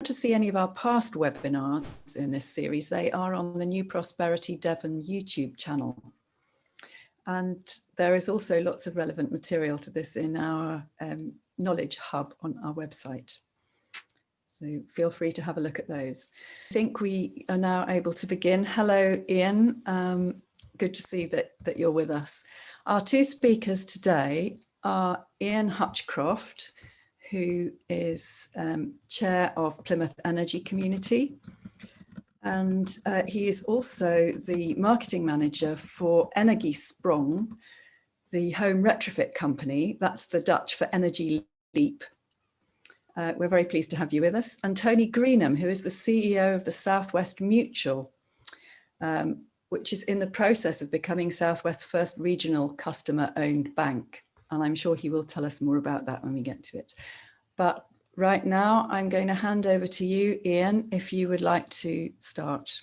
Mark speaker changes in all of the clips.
Speaker 1: to see any of our past webinars in this series, they are on the new Prosperity Devon YouTube channel. And there is also lots of relevant material to this in our knowledge hub on our website. So feel free to have a look at those. I think we are now able to begin. Hello, Ian. Good to see that you're with us. Our two speakers today are Ian Hutchcroft, who is chair of Plymouth Energy Community. And he is also the marketing manager for Energiesprong, the home retrofit company. That's the Dutch for energy leap. We're very pleased to have you with us. And Tony Greenham, who is the CEO of the Southwest Mutual, which is in the process of becoming Southwest's first regional customer-owned bank. And I'm sure he will tell us more about that when we get to it. But right now, I'm going to hand over to you, Ian, if you would like to start.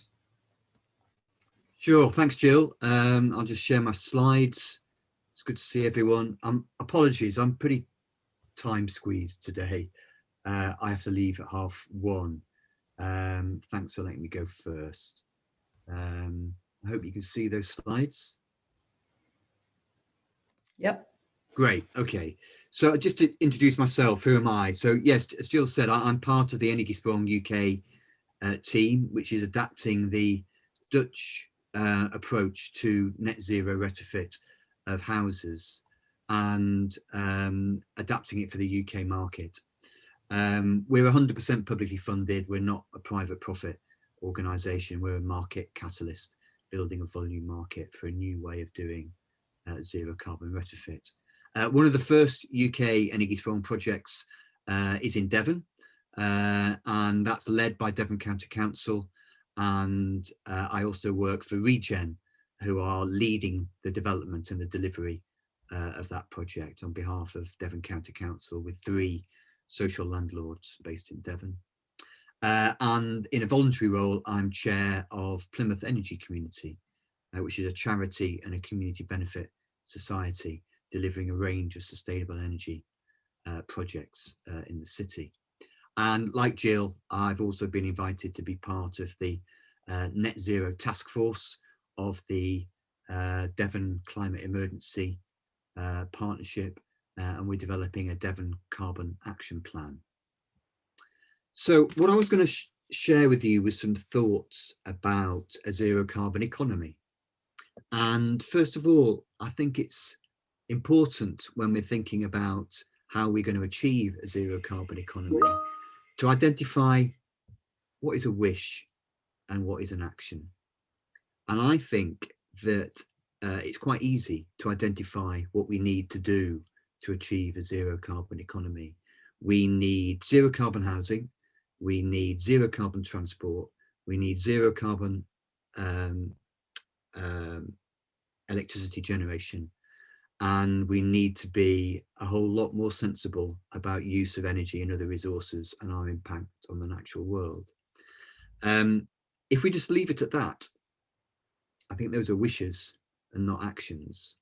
Speaker 2: Sure, thanks, Jill. I'll just share my slides. It's good to see everyone. Apologies, I'm pretty time squeezed today. I have to leave at 1:30. Thanks for letting me go first. I hope you can see those slides.
Speaker 1: Yep.
Speaker 2: Great. Okay. So just to introduce myself, who am I? So yes, as Jill said, I'm part of the Energiesprong UK team, which is adapting the Dutch approach to net zero retrofit of houses and adapting it for the UK market. We're 100% publicly funded. We're not a private profit organisation. We're a market catalyst, building a volume market for a new way of doing zero carbon retrofit. One of the first UK Energiesprong projects is in Devon, and that's led by Devon County Council. And I also work for Regen, who are leading the development and the delivery of that project on behalf of Devon County Council, with 3 social landlords based in Devon. And in a voluntary role, I'm chair of Plymouth Energy Community, which is a charity and a community benefit society delivering a range of sustainable energy projects in the city. And like Jill, I've also been invited to be part of the net zero task force of the Devon Climate Emergency Partnership, and we're developing a Devon Carbon Action Plan. So what I was going to share with you was some thoughts about a zero carbon economy. And first of all, I think it's important when we're thinking about how we're going to achieve a zero carbon economy to identify what is a wish and what is an action. And I think that it's quite easy to identify what we need to do to achieve a zero carbon economy. We need zero carbon housing, we need zero carbon transport, we need zero carbon electricity generation, and we need to be a whole lot more sensible about use of energy and other resources and our impact on the natural world. If we just leave it at that, I think those are wishes and not actions.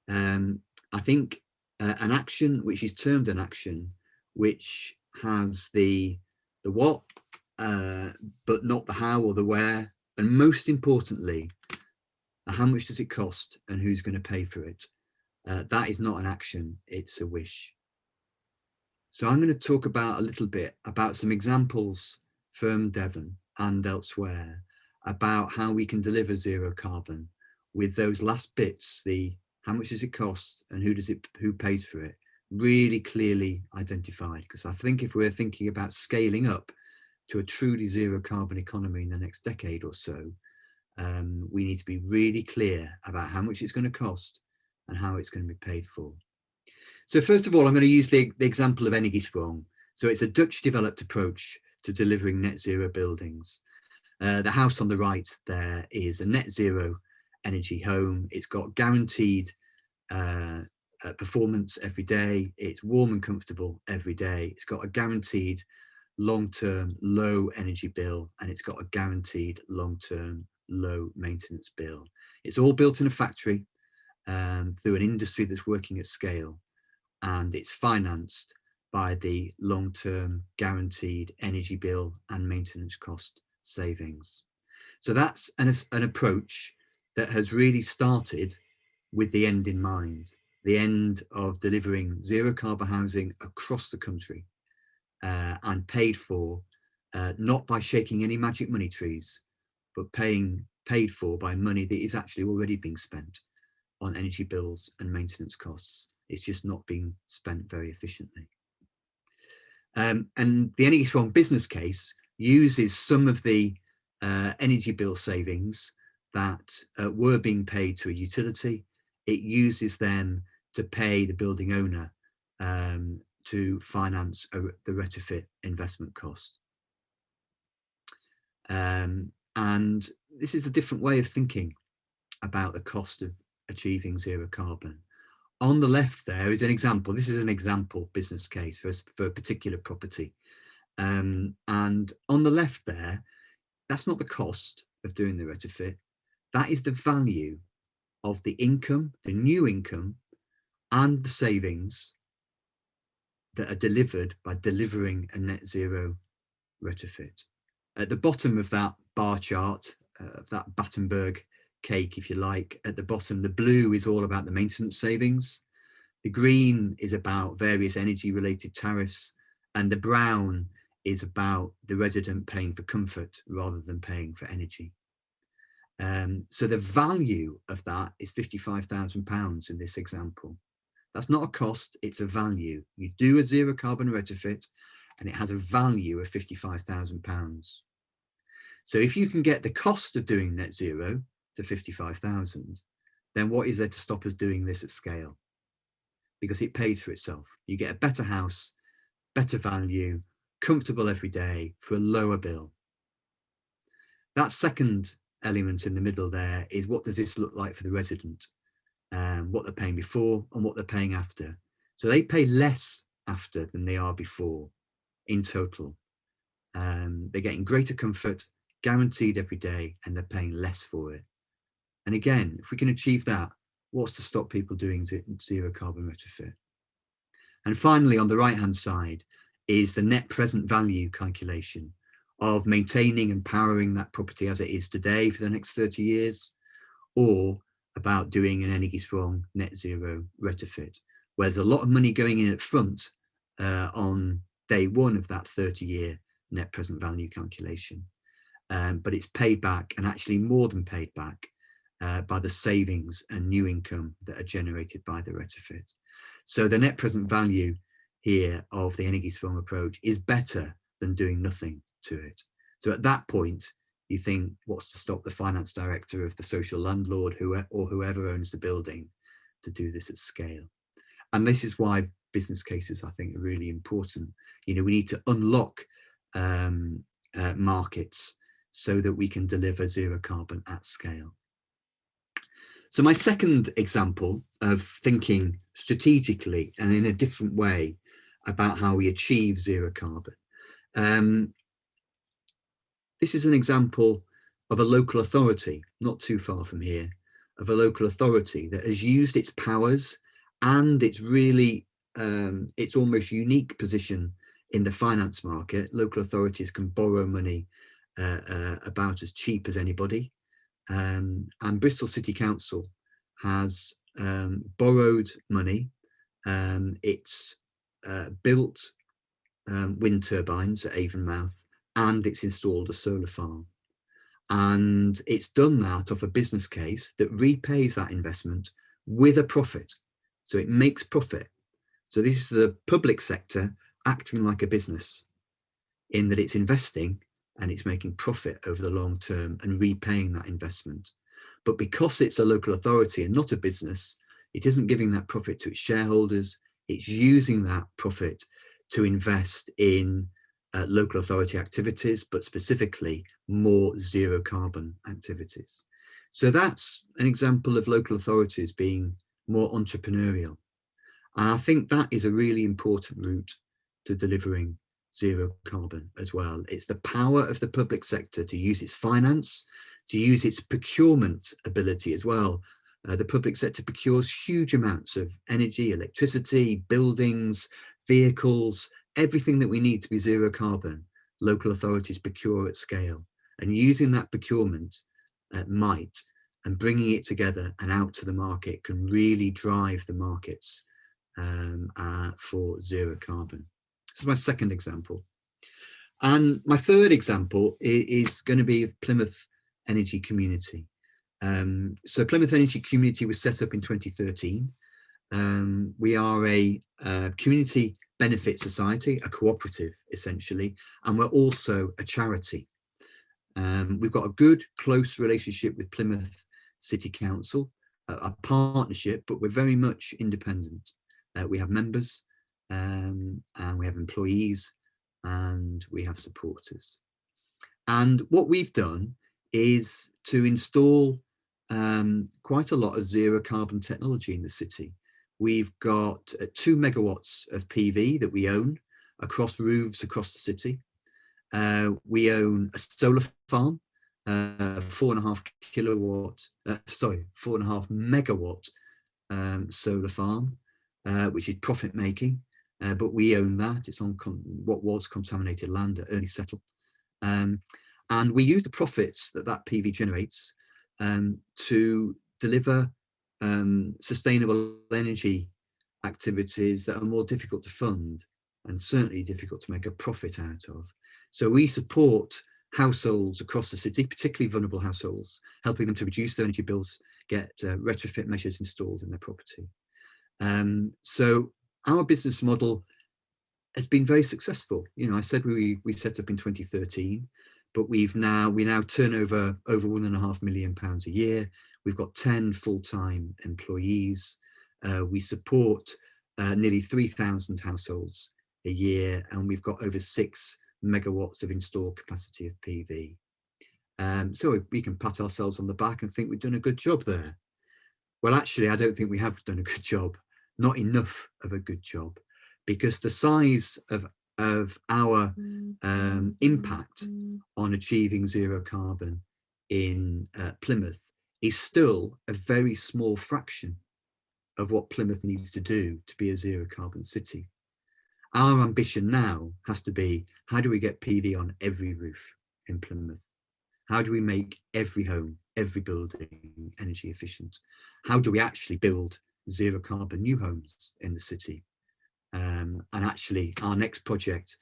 Speaker 2: I think an action which is termed an action, which has the what, but not the how or the where, and most importantly, how much does it cost and who's going to pay for it? That is not an action, it's a wish. So I'm going to talk about a little bit about some examples from Devon and elsewhere about how we can deliver zero carbon with those last bits, the how much does it cost and who pays for it, really clearly identified. Because I think if we're thinking about scaling up to a truly zero carbon economy in the next decade or so, we need to be really clear about how much it's going to cost and how it's going to be paid for. So first of all, I'm going to use the example of Energiesprong. So it's a Dutch developed approach to delivering net zero buildings. The house on the right there is a net zero energy home. It's got guaranteed performance every day. It's warm and comfortable every day. It's got a guaranteed long-term low energy bill, and it's got a guaranteed long-term low maintenance bill. It's all built in a factory through an industry that's working at scale, and it's financed by the long-term guaranteed energy bill and maintenance cost savings. So that's an approach that has really started with the end in mind, the end of delivering zero carbon housing across the country, and paid for not by shaking any magic money trees, but paid for by money that is actually already being spent on energy bills and maintenance costs. It's just not being spent very efficiently. And the Energy Strong business case uses some of the energy bill savings that were being paid to a utility. It uses them to pay the building owner to finance the retrofit investment cost. And this is a different way of thinking about the cost of achieving zero carbon. On the left there is an example. This is an example business case for a particular property. And on the left there, that's not the cost of doing the retrofit. That is the value of the income, the new income, and the savings that are delivered by delivering a net zero retrofit. At the bottom of that bar chart, that Battenberg cake, if you like, at the bottom, the blue is all about the maintenance savings. The green is about various energy related tariffs, and the brown is about the resident paying for comfort rather than paying for energy. So the value of that is £55,000 in this example. That's not a cost, it's a value. You do a zero carbon retrofit and it has a value of £55,000. So if you can get the cost of doing net zero to 55,000, then what is there to stop us doing this at scale? Because it pays for itself. You get a better house, better value, comfortable every day for a lower bill. That second element in the middle there is, what does this look like for the resident? What they're paying before and what they're paying after. So they pay less after than they are before in total. They're getting greater comfort, guaranteed every day, and they're paying less for it. And again, if we can achieve that, what's to stop people doing zero carbon retrofit? And finally, on the right hand side is the net present value calculation of maintaining and powering that property as it is today for the next 30 years, or about doing an energy strong net zero retrofit, where there's a lot of money going in at front on day one of that 30-year net present value calculation. But it's paid back, and actually more than paid back, by the savings and new income that are generated by the retrofit. So the net present value here of the energy strong approach is better than doing nothing to it. So at that point, you think, what's to stop the finance director of the social landlord or whoever owns the building to do this at scale? And this is why business cases, I think, are really important. You know, we need to unlock markets so that we can deliver zero carbon at scale. So my second example of thinking strategically and in a different way about how we achieve zero carbon. This is an example of a local authority, not too far from here, of a local authority that has used its powers and its really, its almost unique position in the finance market. Local authorities can borrow money about as cheap as anybody. And Bristol City Council has borrowed money. It's built wind turbines at Avonmouth, and it's installed a solar farm. And it's done that off a business case that repays that investment with a profit. So it makes profit. So this is the public sector acting like a business, in that it's investing and it's making profit over the long term and repaying that investment. But because it's a local authority and not a business, it isn't giving that profit to its shareholders. It's using that profit to invest in local authority activities, but specifically more zero carbon activities. So that's an example of local authorities being more entrepreneurial. And I think that is a really important route to delivering zero carbon as well. It's the power of the public sector to use its finance, to use its procurement ability as well. The public sector procures huge amounts of energy, electricity, buildings, vehicles, everything that we need to be zero carbon, local authorities procure at scale. And using that procurement might and bringing it together and out to the market can really drive the markets for zero carbon. This is my second example. And my third example is going to be Plymouth Energy Community. So Plymouth Energy Community was set up in 2013. We are a community benefit society, a cooperative essentially, and we're also a charity. We've got a good, close relationship with Plymouth City Council, a partnership, but we're very much independent. We have members and we have employees and we have supporters. And what we've done is to install quite a lot of zero carbon technology in the city. We've got 2 megawatts of PV that we own across roofs across the city. We own a solar farm, 4.5 megawatt solar farm, which is profit making, but we own that. It's on what was contaminated land at Early Settle. And we use the profits that that PV generates to deliver sustainable energy activities that are more difficult to fund and certainly difficult to make a profit out of. So we support households across the city, particularly vulnerable households, helping them to reduce their energy bills, get retrofit measures installed in their property. So our business model has been very successful. You know, I said we set up in 2013, but we now turn over £1.5 million a year. We've got 10 full-time employees. We support nearly 3,000 households a year, and we've got over 6 megawatts of installed capacity of PV. So we can pat ourselves on the back and think we've done a good job there. Well, actually, I don't think we have done a good job, not enough of a good job, because the size of our impact on achieving zero carbon in Plymouth is still a very small fraction of what Plymouth needs to do to be a zero carbon city. Our ambition now has to be, how do we get PV on every roof in Plymouth? How do we make every home, every building energy efficient? How do we actually build zero carbon new homes in the city? And actually our next project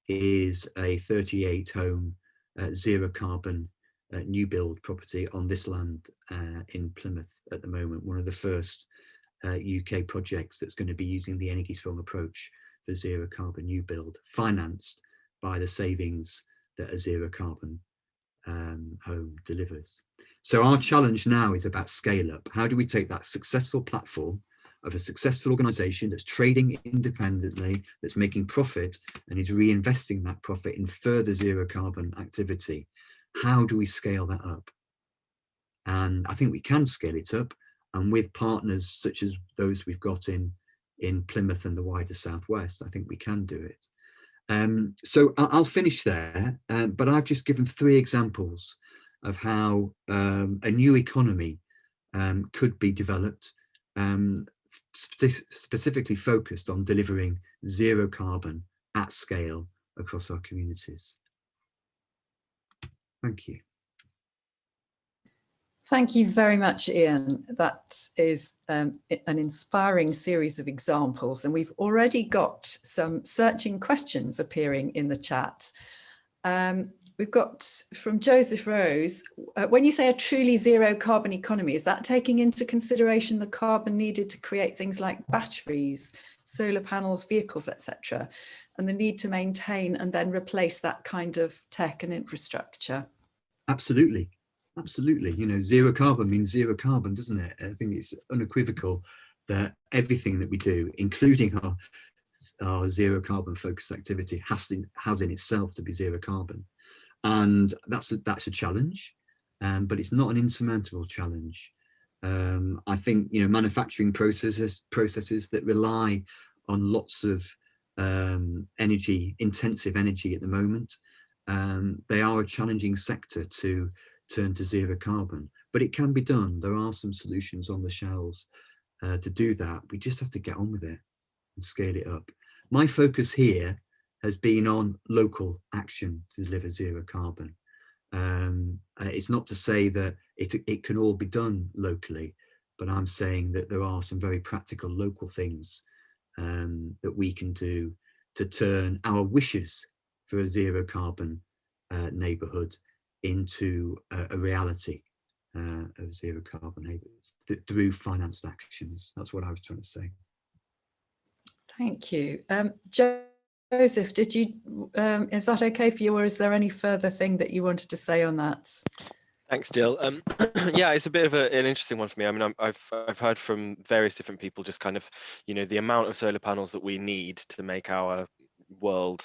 Speaker 2: is a 38 home zero carbon new build property on this land in Plymouth at the moment, one of the first UK projects that's going to be using the energy strong approach for zero carbon new build, financed by the savings that a zero carbon home delivers. So our challenge now is about scale up. How do we take that successful platform of a successful organization that's trading independently, that's making profit and is reinvesting that profit in further zero carbon activity? How do we scale that up? And I think we can scale it up, and with partners such as those we've got in Plymouth and the wider Southwest, I think we can do it. So I'll finish there, but I've just given 3 examples of how a new economy could be developed, specifically focused on delivering zero carbon at scale across our communities. Thank you.
Speaker 1: Thank you very much, Ian. That is an inspiring series of examples, and we've already got some searching questions appearing in the chat. We've got from Joseph Rose, when you say a truly zero carbon economy, is that taking into consideration the carbon needed to create things like batteries, solar panels, vehicles, etc., and the need to maintain and then replace that kind of tech and infrastructure?
Speaker 2: Absolutely. Absolutely. You know, zero carbon means zero carbon, doesn't it? I think it's unequivocal that everything that we do, including our zero carbon focused activity, has in itself to be zero carbon. And that's a challenge, but it's not an insurmountable challenge. I think, you know, manufacturing processes that rely on lots of intensive energy at the moment, they are a challenging sector to turn to zero carbon, but it can be done. There are some solutions on the shelves to do that. We just have to get on with it and scale it up. My focus here has been on local action to deliver zero carbon. It's not to say that it can all be done locally, but I'm saying that there are some very practical local things that we can do to turn our wishes for a zero carbon neighbourhood into a reality of zero carbon neighbourhoods through financed actions. That's what I was trying to say.
Speaker 1: Thank you. Joseph, did you, is that okay for you, or is there any further thing that you wanted to say on that?
Speaker 3: Thanks, Gill. Yeah, it's a bit of an interesting one for me. I mean, I've heard from various different people just kind of, the amount of solar panels that we need to make our world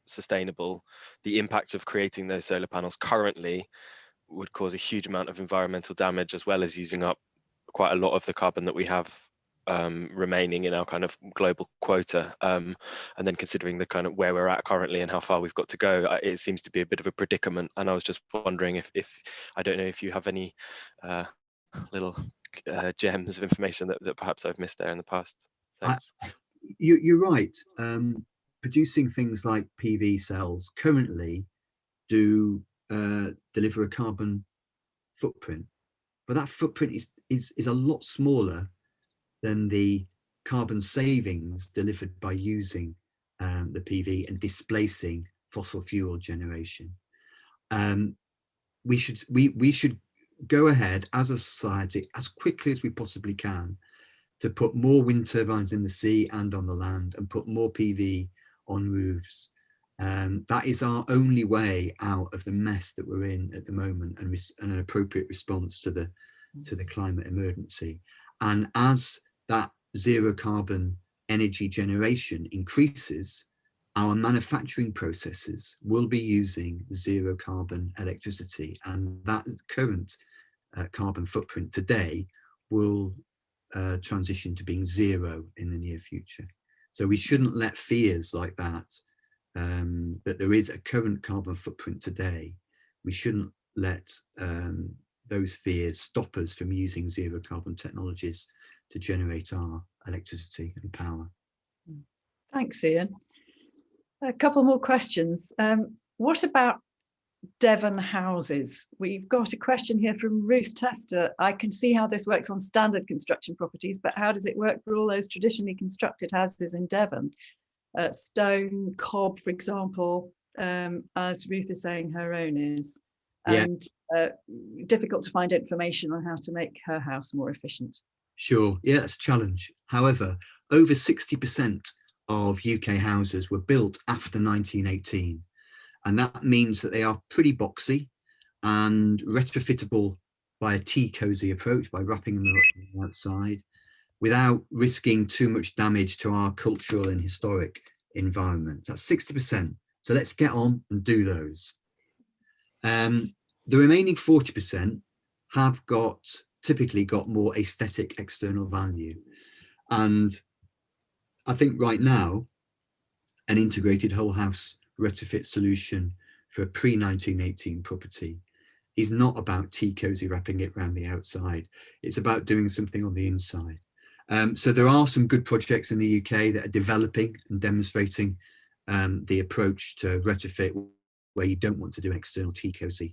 Speaker 3: sustainable. The impact of creating those solar panels currently would cause a huge amount of environmental damage, as well as using up quite a lot of the carbon that we have remaining in our kind of global quota, and then considering the kind of where we're at currently and how far we've got to go, it seems to be a bit of a predicament. And I was just wondering if I don't know if you have any little gems of information that perhaps I've missed there in the past. Thanks.
Speaker 2: You're right. Producing things like PV cells currently do deliver a carbon footprint, but that footprint is a lot smaller than the carbon savings delivered by using the PV and displacing fossil fuel generation. We should go ahead as a society as quickly as we possibly can to put more wind turbines in the sea and on the land, and put more PV on roofs. That is our only way out of the mess that we're in at the moment, and an appropriate response to the climate emergency. And as that zero carbon energy generation increases, our manufacturing processes will be using zero carbon electricity, and that current carbon footprint today will transition to being zero in the near future. So we shouldn't let fears like that, that there is a current carbon footprint today, we shouldn't let those fears stop us from using zero carbon technologies to generate our electricity and power.
Speaker 1: Thanks, Ian. A couple more questions. What about Devon houses? We've got a question here from Ruth Tester. I can see how this works on standard construction properties, but how does it work for all those traditionally constructed houses in Devon? Stone, cob, for example, as Ruth is saying her own is. And difficult to find information on how to make her house more efficient.
Speaker 2: Sure, yeah, that's a challenge. However, over 60% of UK houses were built after 1918. And that means that they are pretty boxy and retrofittable by a tea cozy approach, by wrapping them up on the outside, without risking too much damage to our cultural and historic environment. That's 60%. So let's get on and do those. The remaining 40% have typically got more aesthetic external value. And I think right now, an integrated whole house retrofit solution for a pre-1918 property is not about tea cozy wrapping it around the outside. It's about doing something on the inside. So there are some good projects in the UK that are developing and demonstrating the approach to retrofit where you don't want to do an external tea cozy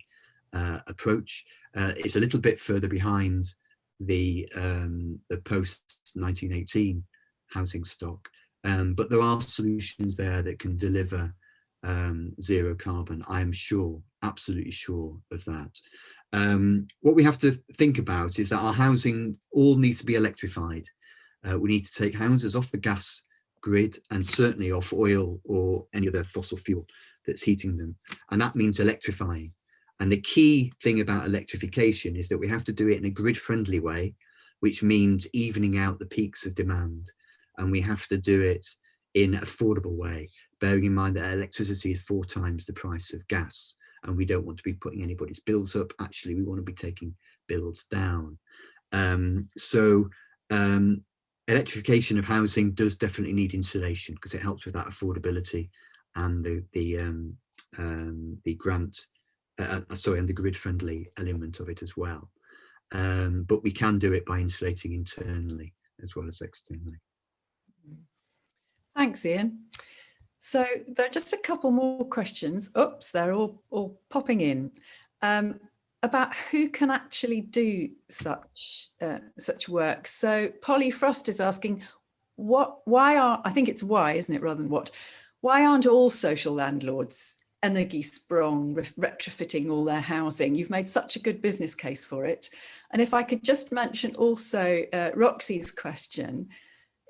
Speaker 2: approach. It's a little bit further behind the post-1918 housing stock, but there are solutions there that can deliver zero carbon. I am sure, absolutely sure of that. What we have to think about is that our housing all needs to be electrified. We need to take houses off the gas grid and certainly off oil or any other fossil fuel that's heating them. And that means electrifying. And the key thing about electrification is that we have to do it in a grid-friendly way, which means evening out the peaks of demand. And we have to do it in an affordable way, bearing in mind that electricity is 4 times the price of gas. And we don't want to be putting anybody's bills up. Actually, we want to be taking bills down. Electrification of housing does definitely need insulation because it helps with that affordability and the grant, and the grid-friendly element of it as well. But we can do it by insulating internally as well as externally.
Speaker 1: Thanks, Ian. So there are just a couple more questions. Oops, they're all popping in. About who can actually do such work. So Polly Frost is asking, I think it's why, isn't it, rather than what? Why aren't all social landlords energy-sprong retrofitting all their housing? You've made such a good business case for it. And if I could just mention also Roxy's question,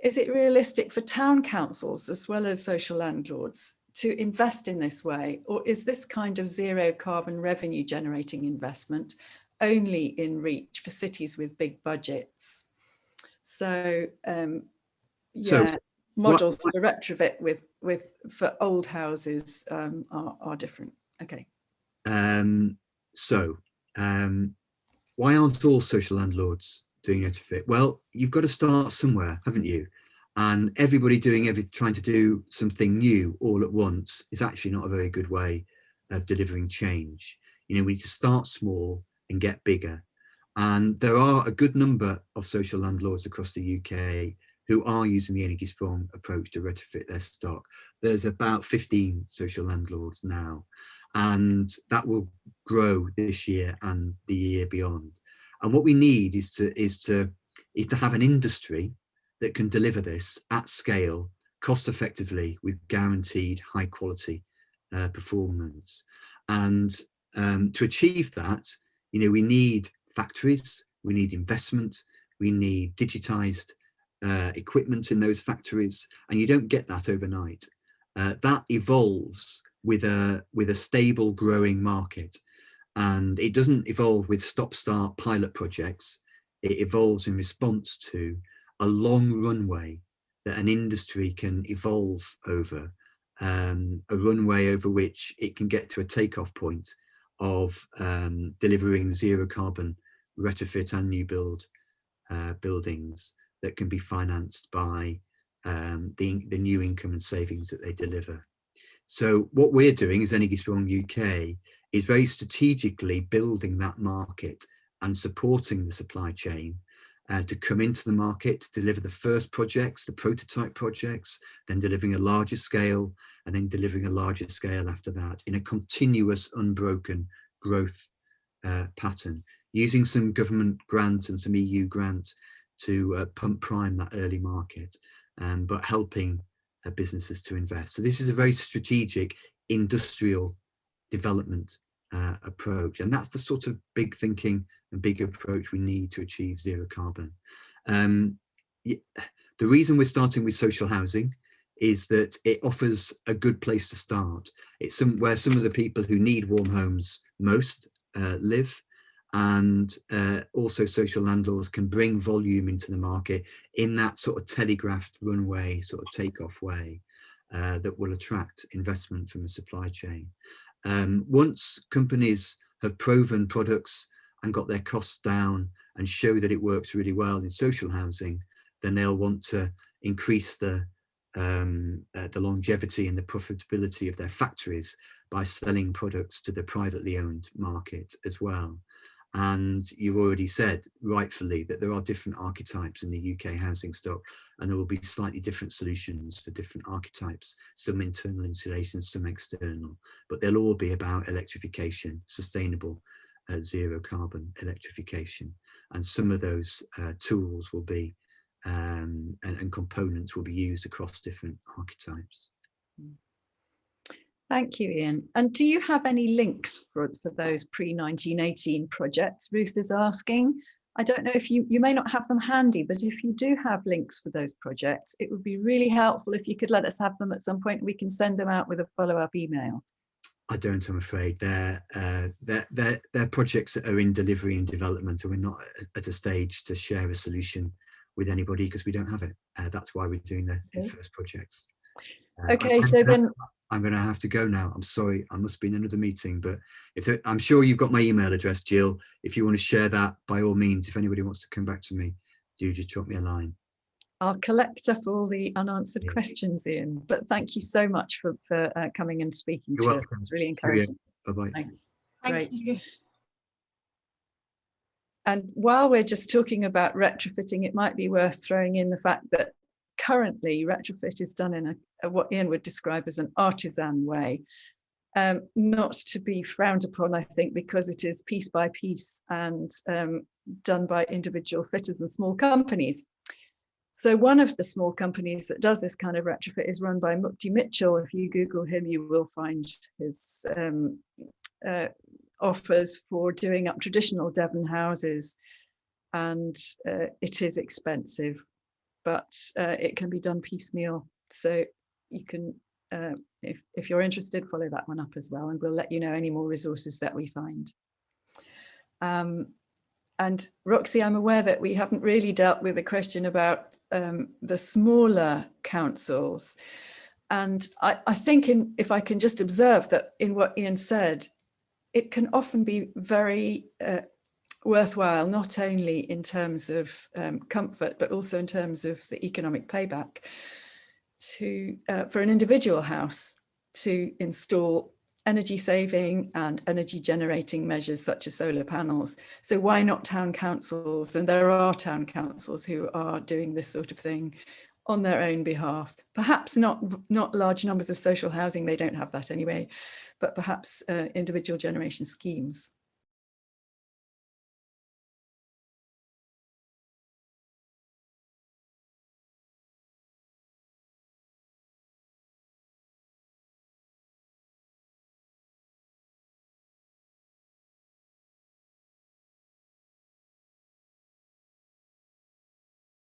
Speaker 1: is it realistic for town councils as well as social landlords to invest in this way? Or is this kind of zero carbon revenue generating investment only in reach for cities with big budgets? So, models for retrofit for old houses are different. Okay.
Speaker 2: Why aren't all social landlords doing retrofit? Well, you've got to start somewhere, haven't you? And everybody trying to do something new all at once is actually not a very good way of delivering change. You know, we need to start small and get bigger. And there are a good number of social landlords across the UK who are using the energy-sprong approach to retrofit their stock. There's about 15 social landlords now, and that will grow this year and the year beyond. And what we need is to have an industry that can deliver this at scale, cost effectively, with guaranteed high quality performance. And to achieve that, you know, we need factories, we need investment, we need digitized equipment in those factories, and you don't get that overnight. That evolves with a stable growing market, and it doesn't evolve with stop-start pilot projects. It evolves in response to a long runway that an industry can evolve over, a runway over which it can get to a takeoff point of delivering zero carbon retrofit and new build buildings that can be financed by the new income and savings that they deliver. So what we're doing as Energy-Sprong UK is very strategically building that market and supporting the supply chain to come into the market, to deliver the first projects, the prototype projects, then delivering a larger scale, and then delivering a larger scale after that in a continuous, unbroken growth pattern, using some government grant and some EU grant to pump prime that early market, but helping businesses to invest. So this is a very strategic industrial development approach, and that's the sort of big thinking and big approach we need to achieve zero carbon. The reason we're starting with social housing is that it offers a good place to start. It's where some of the people who need warm homes most live, and also social landlords can bring volume into the market in that sort of telegraphed runway, sort of takeoff way that will attract investment from the supply chain. Once companies have proven products and got their costs down and show that it works really well in social housing, then they'll want to increase the longevity and the profitability of their factories by selling products to the privately owned market as well. And you've already said, rightfully, that there are different archetypes in the UK housing stock, and there will be slightly different solutions for different archetypes, some internal insulation, some external, but they'll all be about electrification, sustainable zero carbon electrification. And some of those tools will be, and components will be used across different archetypes.
Speaker 1: Thank you, Ian. And do you have any links for those pre-1918 projects? Ruth is asking. I don't know if you may not have them handy, but if you do have links for those projects, it would be really helpful if you could let us have them at some point. We can send them out with a follow-up email.
Speaker 2: I don't, I'm afraid. They're projects that are in delivery and development, and we're not at a stage to share a solution with anybody because we don't have it. That's why we're doing the first projects.
Speaker 1: Okay, so then
Speaker 2: I'm going to have to go now. I'm sorry, I must be in another meeting, but I'm sure you've got my email address, Jill. If you want to share that, by all means, if anybody wants to come back to me, do just drop me a line.
Speaker 1: I'll collect up all the unanswered questions, Ian, but thank you so much for coming and speaking to us. It's really encouraging.
Speaker 2: Bye-bye.
Speaker 1: Thanks.
Speaker 4: Thank you.
Speaker 1: And while we're just talking about retrofitting, it might be worth throwing in the fact that currently retrofit is done in what Ian would describe as an artisan way, not to be frowned upon, I think, because it is piece by piece and done by individual fitters and small companies. So one of the small companies that does this kind of retrofit is run by Mukti Mitchell. If you Google him, you will find his offers for doing up traditional Devon houses. And it is expensive, but it can be done piecemeal. So you can, if you're interested, follow that one up as well, and we'll let you know any more resources that we find. And Roxy, I'm aware that we haven't really dealt with the question about the smaller councils. And I think if I can just observe that in what Ian said, it can often be very worthwhile, not only in terms of comfort, but also in terms of the economic payback for an individual house to install energy saving and energy generating measures such as solar panels. So why not town councils? And there are town councils who are doing this sort of thing on their own behalf. Perhaps not large numbers of social housing, they don't have that anyway, but perhaps individual generation schemes.